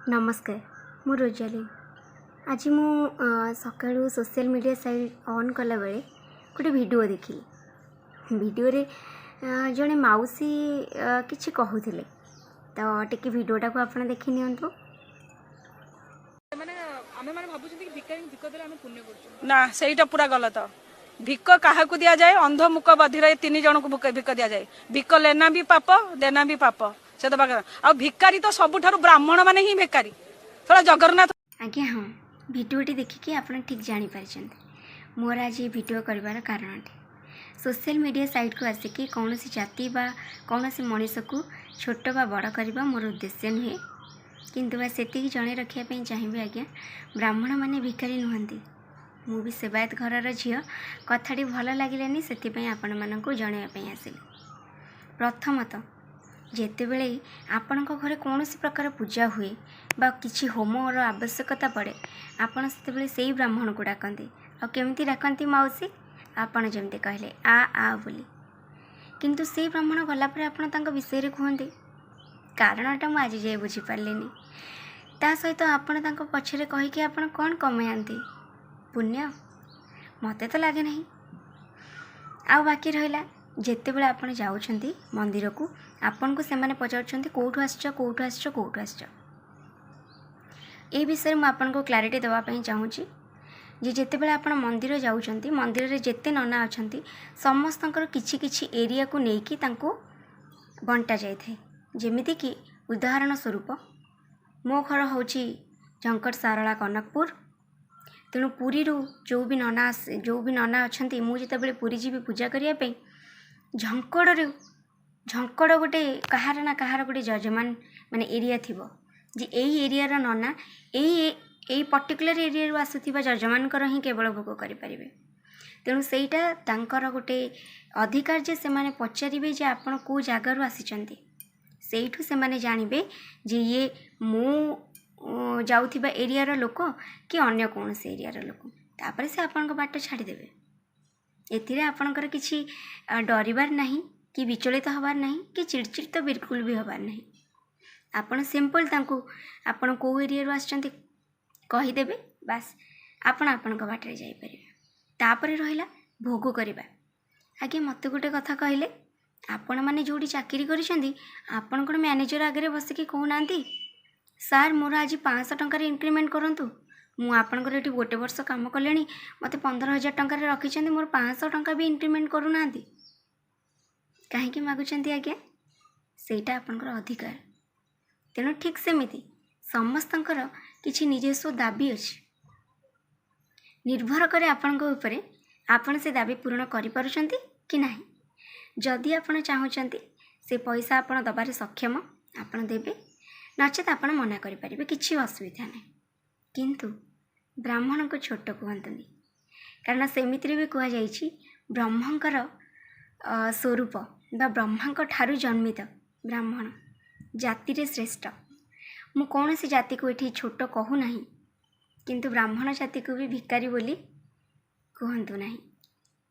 नमस्कार मु रोजाली आज मु सकाळू सोशल मीडिया साइट ऑन कला बेले गोटे वीडियो देखिली वीडियो रे जड़े मौसी किछि कहूथिले तो टिके वीडियोटा को आपण देखि नियंतु। ना सेटा पूरा गलत। भिक क्या दि जाए अंध मुख बधिर 3 जन को भिक दि जाए। भिक लेना भी पाप देना भी पाप से आ भिकारी तो सबुठारु ब्राह्मण माने ही भिकारी थोड़ा जगन्नाथ। आज्ञा हाँ भिडियोटी देखिकी आपन ठीक जानी पारिछन्ते। मोर आज ये भिडियो करिवार कारण सोशल मीडिया साइट को आसिकी कौन सी जाति बा कौन सी मनीष को छोट बा बड़ करबा मोर उद्देश्य नुहे किंतु बा सेतिकी जणे रखिया पई चाहिबे। आज्ञा ब्राह्मण माने भिकारी नुहंती। मु भी सेवायत घरर झियो कथाटी भल लागिलानी सेतिपई आपण मानकु जणेया पई आसिली। प्रथमतः जेतेबेले आपणक घरे कौन सी प्रकार पूजा हुए बा किछि होमर आवश्यकता पड़े आपण सेतेबेले सेही ब्राह्मण को डाकंती। आ केमिति डाकंती मौसी आपण जेमते कहले आ बोली किंतु से ब्राह्मण गला पर आपण तांको विषय रे कहंती। कारणटा मु आज जाय बुझी पारलेनी। ता सहित आपण तांको पछरे कहि कि आपण कोन कमायांती पुण्य मते तो लागे नहीं। आ बाकी रहिला जेतेबेले आपण जाउछंती मंदिर को आपन को से माने पचारुछंती कोठु आछछ ए विषय मु आपन को क्लैरिटी देवा पई चाहूची जे जेतेबेले आपण मंदिर जाउछंती मंदिर रे जेते नना अछंती समस्तंकर किछि किछि एरिया को नेकी तांको बंटा जाय थे। जेमिति कि उदाहरण स्वरूप मो घर होची झंकट सारला कनकपुर तेणु पुरी रू जो भी नना अछंती मु जेतेबेले पुरी जीवी पूजा करिया पे झंकड़ गोटे कहार ना कहार गोटे जजमान माने एरिया थिबो जे एई एरिया रा नना एई पर्टिकुलर एरिया रू आसुथिबा जजमान कर ही केवल भोग करि परिबे। तेणु सेईटा तांकर गोटे अधिकार जे से माने पचारिबे जे आपण को जागा रू आसिचंती सेईठु से माने जानिबे जे ये मु जाउथिबा एरिया रा लोक कि अन्य कौन से एरिया रा लोक तापर से आपण को बाट छाड़ी देबे। एथिरे आपणकर किछि डरिबार नहीं कि विचलित हबार नहीं कि चिड़चिड़ तो बिल्कुल भी हबार नहीं। आपण सिंपल तांको आपण को एरिया रू आछंती कहि देबे बस आपण आपण को बाटरे जाई परिबे। तापरे रहिला भोग करिबा। आगे मते गोटे कथा कहले आपण माने जोडी चाकरी करिसंदी आपण कोन मैनेजर आगे बसिकी कहूनांती सार मोर आज 500 टंका रे इंक्रीमेंट करंतु मु आपनकर एठी गोटे वर्ष काम कलेनी मते 15,000 टंका रे रखिछंदी मोर 500 टंका भी इंक्रीमेंट करूनांती काहे कि मागुछंती। आज्ञा सेटा आपनकर अधिकार। तेणु ठीक सेमिति समस्तंकर किछि निजेस्व दाबी अछि निर्भर करे आपनक उपरे आपण से दाबी पूर्ण करि पारुछंती कि नाही। जदि आपण चाहुछंती से पैसा आपण दबारे सक्षम आपण देबे नचेत आपण मना करि परिबे किछि असुविधा नाही। किंतु ब्राह्मण को छोट कहतुनी कारण सेमिति भी कह जाइछि ब्रह्मंकर स्वरूप बा ब्रह्मांक ठारू जन्मित ब्राह्मण जाति रे श्रेष्ठ। मु कौन सी जाति को एठी छोट कहू नाही किंतु ब्राह्मण जाति को भी भिकारी बोली कहंतु नाही।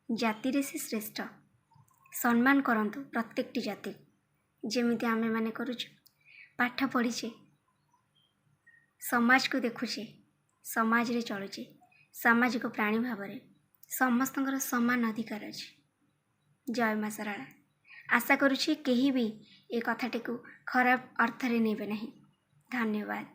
जाति रे से श्रेष्ठ सम्मान करंतु प्रत्येकटी जाति जेमिति आमे माने करूछु पाठ पढ़ीचे समाज को देखुचे समाज रे चलुचे सामाजिक प्राणी भाव में समस्तंकर समान अधिकार अछि। जय मां सरला आशा करुछि केही भी ए कथाटी को खराब अर्थ रे नेबे नहीं। धन्यवाद।